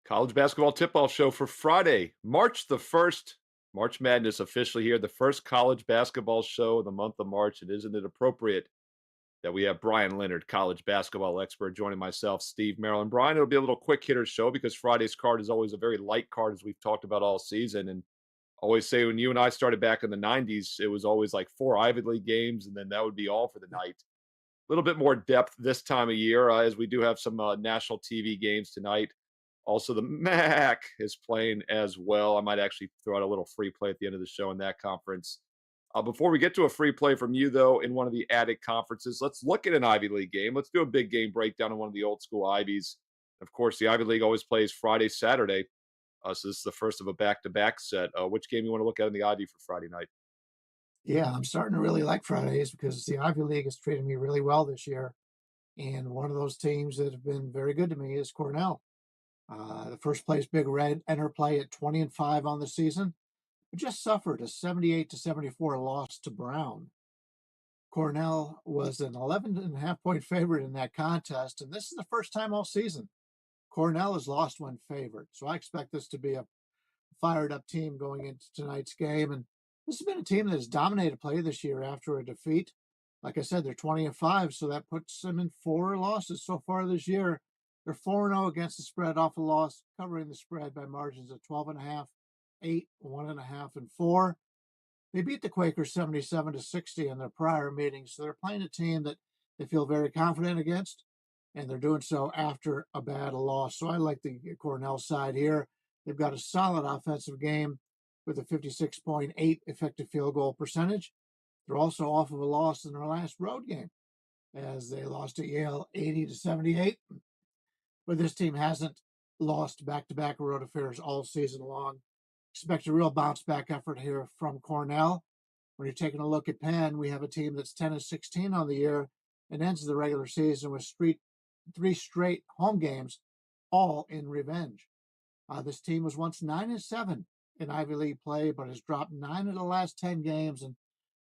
College basketball tip-off show for Friday, March the 1st. March Madness officially here, the first college basketball show of the month of March. And isn't it appropriate that we have Bryan Leonard, college basketball expert, joining myself, Steve Maryland. Bryan, it'll be a little quick hitter show because Friday's card is always a very light card, as we've talked about all season. And always say when you and I started back in the 90s, it was always like 4 Ivy League games, and then that would be all for the night. A little bit more depth this time of year, as we do have some national TV games tonight. Also, the MAC is playing as well. I might actually throw out a little free play at the end of the show in that conference. Before we get to a free play from you, though, in one of the added conferences, let's look at an Ivy League game. Let's do a big game breakdown of one of the old school Ivies. Of course, the Ivy League always plays Friday, Saturday. So this is the first of a back-to-back set. Which game you want to look at in the Ivy for Friday night? Yeah, I'm starting to really like Fridays because the Ivy League has treated me really well this year. And one of those teams that have been very good to me is Cornell. The first place Big Red enter play at 20-5 on the season, but just suffered a 78-74 loss to Brown. Cornell was an 11.5 point favorite in that contest, and this is the first time all season Cornell has lost when favored. So I expect this to be a fired up team going into tonight's game. And this has been a team that has dominated play this year after a defeat. Like I said, they're 20-5, so that puts them in 4 losses so far this year. They're 4-0 against the spread off a loss, covering the spread by margins of 12.5, 8, 1.5, and 4. They beat the Quakers 77-60 in their prior meetings, so they're playing a team that they feel very confident against, and they're doing so after a bad loss. So I like the Cornell side here. They've got a solid offensive game with a 56.8 effective field goal percentage. They're also off of a loss in their last road game as they lost to Yale 80-78. But this team hasn't lost back-to-back road affairs all season long. Expect a real bounce-back effort here from Cornell. When you're taking a look at Penn, we have a team that's 10-16 on the year and ends the regular season with 3 straight home games, all in revenge. This team was once 9-7 in Ivy League play, but has dropped 9 of the last 10 games. And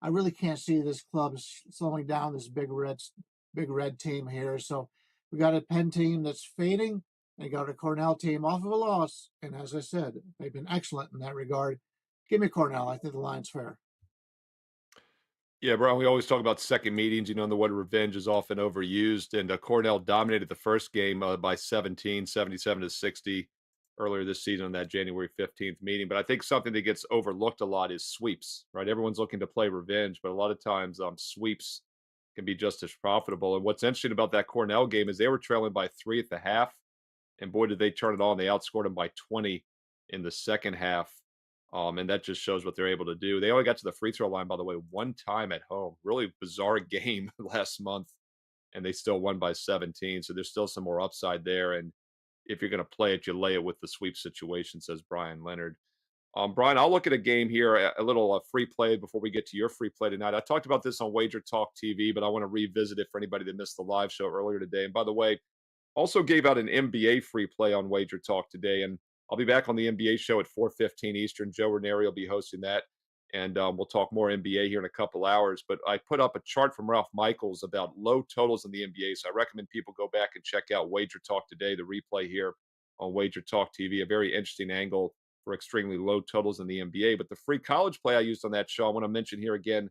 I really can't see this club slowing down this big red team here. So we got a Penn team that's fading, and got a Cornell team off of a loss. And as I said, they've been excellent in that regard. Give me Cornell. I think the line's fair. Yeah, Brian, we always talk about second meetings, and the word revenge is often overused. And Cornell dominated the first game by 17, 77-60 earlier this season on that January 15th meeting. But I think something that gets overlooked a lot is sweeps, right? Everyone's looking to play revenge, but a lot of times sweeps can be just as profitable. And what's interesting about that Cornell game is they were trailing by 3 at the half. And boy, did they turn it on. They outscored them by 20 in the second half. And that just shows what they're able to do. They only got to the free throw line, by the way, one time at home. Really bizarre game last month, and they still won by 17. So there's still some more upside there. And if you're going to play it, you lay it with the sweep situation, says Bryan Leonard. Brian, I'll look at a game here, a little free play before we get to your free play tonight. I talked about this on WagerTalk TV, but I want to revisit it for anybody that missed the live show earlier today. And by the way, also gave out an NBA free play on WagerTalk today, and I'll be back on the NBA show at 4:15 Eastern. Joe Ranieri will be hosting that, and we'll talk more NBA here in a couple hours. But I put up a chart from Ralph Michaels about low totals in the NBA, so I recommend people go back and check out WagerTalk today, the replay here on WagerTalk TV. A very interesting angle for extremely low totals in the NBA. But the free college play I used on that show, I want to mention here again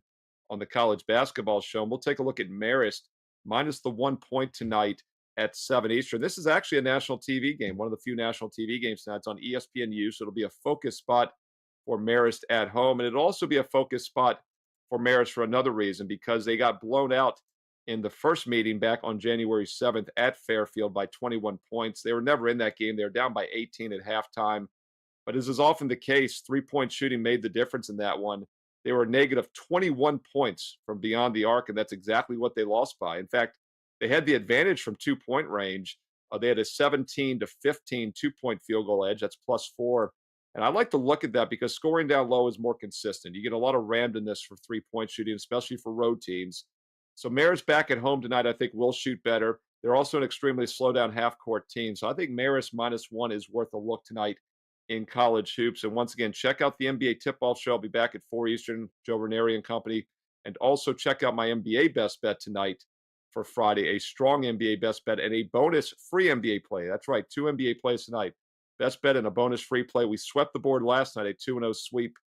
on the college basketball show. And we'll take a look at Marist minus the 1 point tonight at 7 Eastern. This is actually a national TV game, one of the few national TV games tonight. It's on ESPNU, so it'll be a focus spot for Marist at home. And it'll also be a focus spot for Marist for another reason, because they got blown out in the first meeting back on January 7th at Fairfield by 21 points. They were never in that game. They were down by 18 at halftime. But as is often the case, three-point shooting made the difference in that one. They were negative 21 points from beyond the arc, and that's exactly what they lost by. In fact, they had the advantage from 2-point range. They had a 17-15 2-point field goal edge. That's +4. And I like to look at that because scoring down low is more consistent. You get a lot of randomness for three-point shooting, especially for road teams. So Marist back at home tonight, I think, will shoot better. They're also an extremely slow-down half-court team. So I think Marist -1 is worth a look tonight in college hoops. And once again, check out the NBA tip-off show. I'll be back at 4 Eastern, Joe Ranieri and company. And also check out my NBA best bet tonight for Friday, a strong NBA best bet and a bonus free NBA play. That's right, 2 NBA plays tonight. best bet and a bonus free play. We swept the board last night, a 2-0 sweep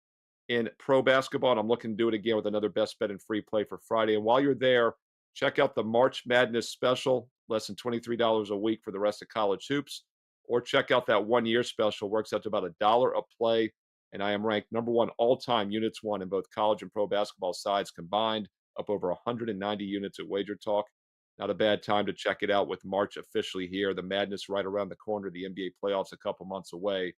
in pro basketball, and I'm looking to do it again with another best bet and free play for Friday. And while you're there, check out the March Madness special, less than $23 a week for the rest of college hoops, or check out that 1 year special, works out to about $1 a play. And I am ranked number one all time units won in both college and pro basketball sides combined, up over 190 units at WagerTalk. Not a bad time to check it out with March officially here. The madness right around the corner. The NBA playoffs a couple months away.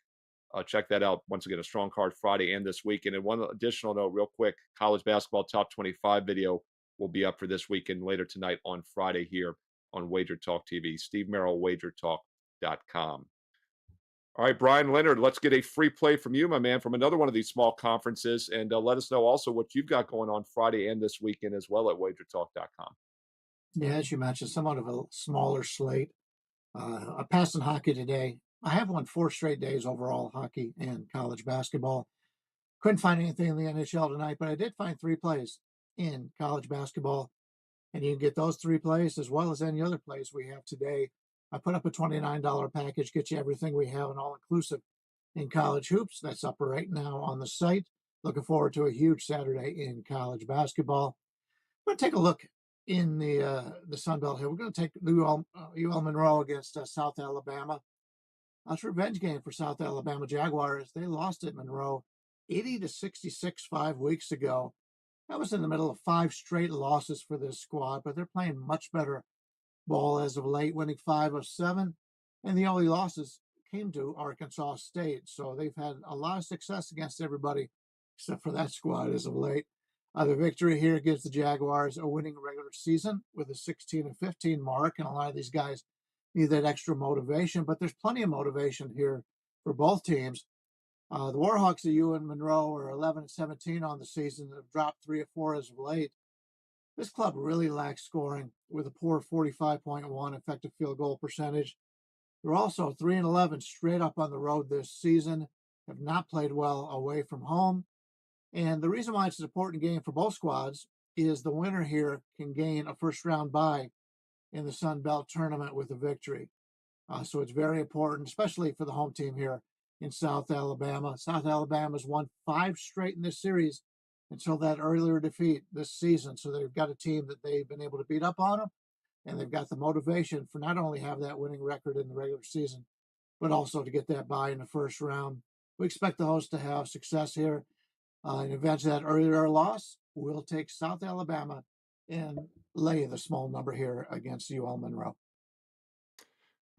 Check that out. Once again, a strong card Friday and this weekend. And one additional note, real quick, college basketball top 25 video will be up for this weekend later tonight on Friday here on Wager Talk TV. Steve Merrill, WagerTalk.com. All right, Brian Leonard, let's get a free play from you, my man, from another one of these small conferences. And let us know also what you've got going on Friday and this weekend as well at WagerTalk.com. Yeah, as you mentioned, somewhat of a smaller slate. I passed in hockey today. I have won 4 straight days overall, hockey and college basketball. Couldn't find anything in the NHL tonight, but I did find 3 plays in college basketball. And you can get those 3 plays as well as any other plays we have today. I put up a $29 package, get you everything we have, and all inclusive in college hoops. That's up right now on the site. Looking forward to a huge Saturday in college basketball. We're going to take a look in the Sun Belt here. We're going to take UL Monroe against South Alabama. It's a revenge game for South Alabama Jaguars. They lost at Monroe 80-66 5 weeks ago. That was in the middle of 5 straight losses for this squad, but they're playing much better ball as of late, winning 5 of 7. And the only losses came to Arkansas State. So they've had a lot of success against everybody except for that squad as of late. The victory here gives the Jaguars a winning regular season with a 16-15 mark. And a lot of these guys need that extra motivation, but there's plenty of motivation here for both teams. The Warhawks of UL Monroe are 11-17 on the season, have dropped 3 or 4 as of late. This club really lacks scoring with a poor 45.1 effective field goal percentage. They're also 3-11 straight up on the road this season, have not played well away from home. And the reason why it's an important game for both squads is the winner here can gain a first round bye in the Sun Belt tournament with a victory. So it's very important, especially for the home team here in South Alabama. South Alabama's won 5 straight in this series until that earlier defeat this season. So they've got a team that they've been able to beat up on them, and they've got the motivation for not only have that winning record in the regular season, but also to get that bye in the first round. We expect the hosts to have success here. In advance of that earlier loss, we'll take South Alabama and lay the small number here against UL Monroe.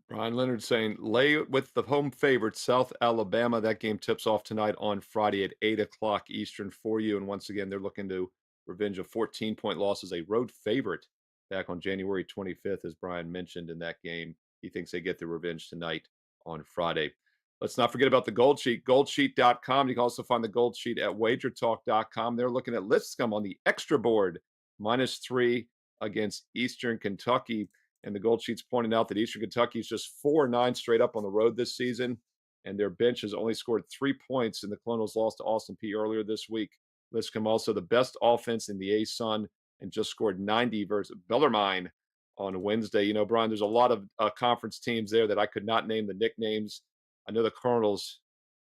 Brian Leonard saying, lay it with the home favorite, South Alabama. That game tips off tonight on Friday at 8 o'clock Eastern for you. And once again, they're looking to revenge a 14-point loss as a road favorite back on January 25th, as Brian mentioned in that game. He thinks they get the revenge tonight on Friday. Let's not forget about the Gold Sheet, goldsheet.com. You can also find the Gold Sheet at wagertalk.com. They're looking at Lipscomb on the extra board, -3 against Eastern Kentucky. And the Gold Sheet's pointing out that Eastern Kentucky is just 4-9 straight up on the road this season, and their bench has only scored 3 points, and the Colonels lost to Austin P earlier this week. Lipscomb also the best offense in the A-Sun and just scored 90 versus Bellarmine on Wednesday. You know, Brian, there's a lot of conference teams there that I could not name the nicknames. I know the Colonels.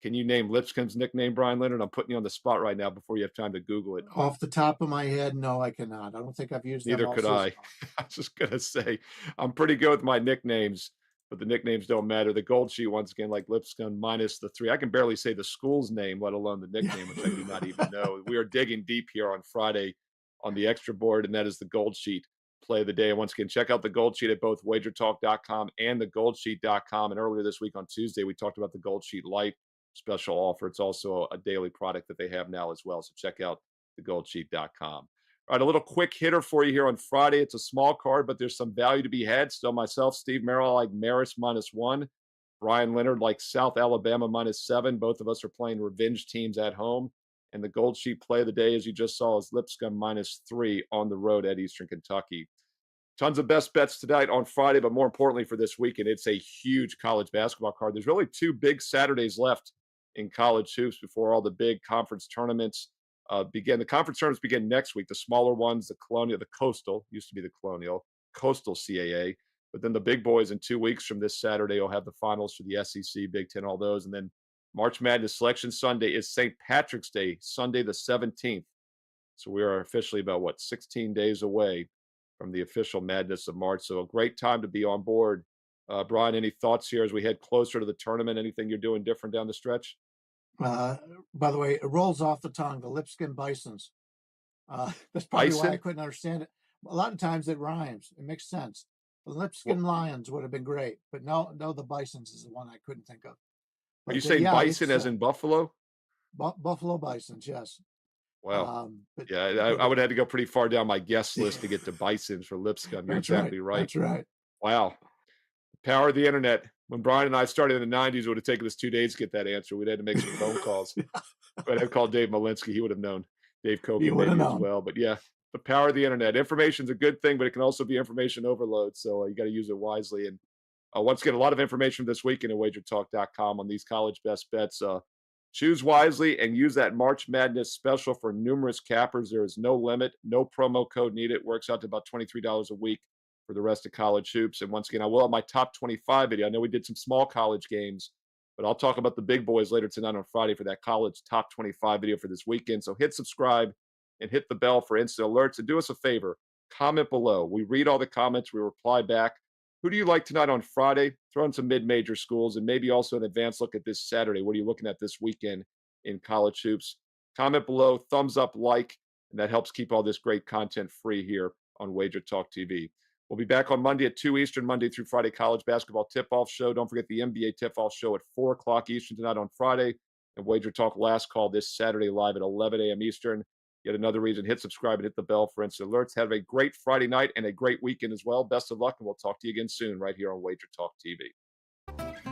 Can you name Lipscomb's nickname, Brian Leonard? I'm putting you on the spot right now before you have time to Google it. Off the top of my head, no, I cannot. I don't think I've used them Neither all could season I. I was just gonna say I'm pretty good with my nicknames, but the nicknames don't matter. The Gold Sheet, once again, like Lipscomb minus the 3. I can barely say the school's name, let alone the nickname, which I do not even know. We are digging deep here on Friday on the extra board, and that is the Gold Sheet play of the day. And once again, check out the Gold Sheet at both wagertalk.com and the goldsheet.com. And earlier this week on Tuesday, we talked about the Gold Sheet Light special offer. It's also a daily product that they have now as well. So check out the goldsheet.com. All right, a little quick hitter for you here on Friday. It's a small card, but there's some value to be had. Still myself, Steve Merrill, I like Marist -1. Brian Leonard like South Alabama -7. Both of us are playing revenge teams at home. And the Gold Sheet play of the day, as you just saw, is Lipscomb -3 on the road at Eastern Kentucky. Tons of best bets tonight on Friday, but more importantly for this weekend, it's a huge college basketball card. There's really 2 big Saturdays left in college hoops before all the big conference tournaments begin. The conference tournaments begin next week. The smaller ones, the Colonial, the Coastal, used to be the Colonial, Coastal CAA, But then the big boys in 2 weeks from this Saturday will have the finals for the SEC, Big Ten, all those. And then March Madness Selection Sunday is St. Patrick's Day, Sunday the 17th. So we are officially about, what, 16 days away from the official madness of March. So a great time to be on board. Brian, any thoughts here as we head closer to the tournament? Anything you're doing different down the stretch? Uh, by the way, it rolls off the tongue, the Lipscomb Bisons. That's probably why I Bison? couldn't understand it. A lot of times it rhymes. It makes sense. The Well, Lipscomb Lions would have been great, but no, the Bisons is the one I couldn't think of. are you But saying yeah, bison it's as in buffalo? Buffalo Bisons, yes. Wow. But Yeah, but I would have to go pretty far down my guest list to get to bisons for Lipscomb. You're that's right. exactly right. That's right. Wow. Power of the internet. When Brian and I started in the 90s, it would have taken us 2 days to get that answer. We'd had to make some phone calls. But I'd called Dave Malinsky. He would have known. Dave You Koken would have maybe as known. well. But yeah, the power of the internet. Information's a good thing, but it can also be information overload. So you got to use it wisely. And once again, a lot of information this weekend at wagertalk.com on these college best bets. Choose wisely and use that March Madness special for numerous cappers. There is no limit, no promo code needed. Works out to about $23 a week for the rest of college hoops. And once again, I will have my top 25 video. I know we did some small college games, but I'll talk about the big boys later tonight on Friday for that college top 25 video for this weekend. So hit subscribe and hit the bell for instant alerts. And do us a favor, comment below. We read all the comments, we reply back. Who do you like tonight on Friday? Throw in some mid-major schools and maybe also an advanced look at this Saturday. What are you looking at this weekend in college hoops? Comment below, thumbs up, like, and that helps keep all this great content free here on Wager Talk TV. We'll be back on Monday at 2 Eastern, Monday through Friday college basketball tip-off show. Don't forget the NBA tip-off show at 4 o'clock Eastern tonight on Friday, and Wager Talk last call this Saturday live at 11 a.m. Eastern. Yet another reason, hit subscribe and hit the bell for instant alerts. Have a great Friday night and a great weekend as well. Best of luck, and we'll talk to you again soon right here on Wager Talk TV.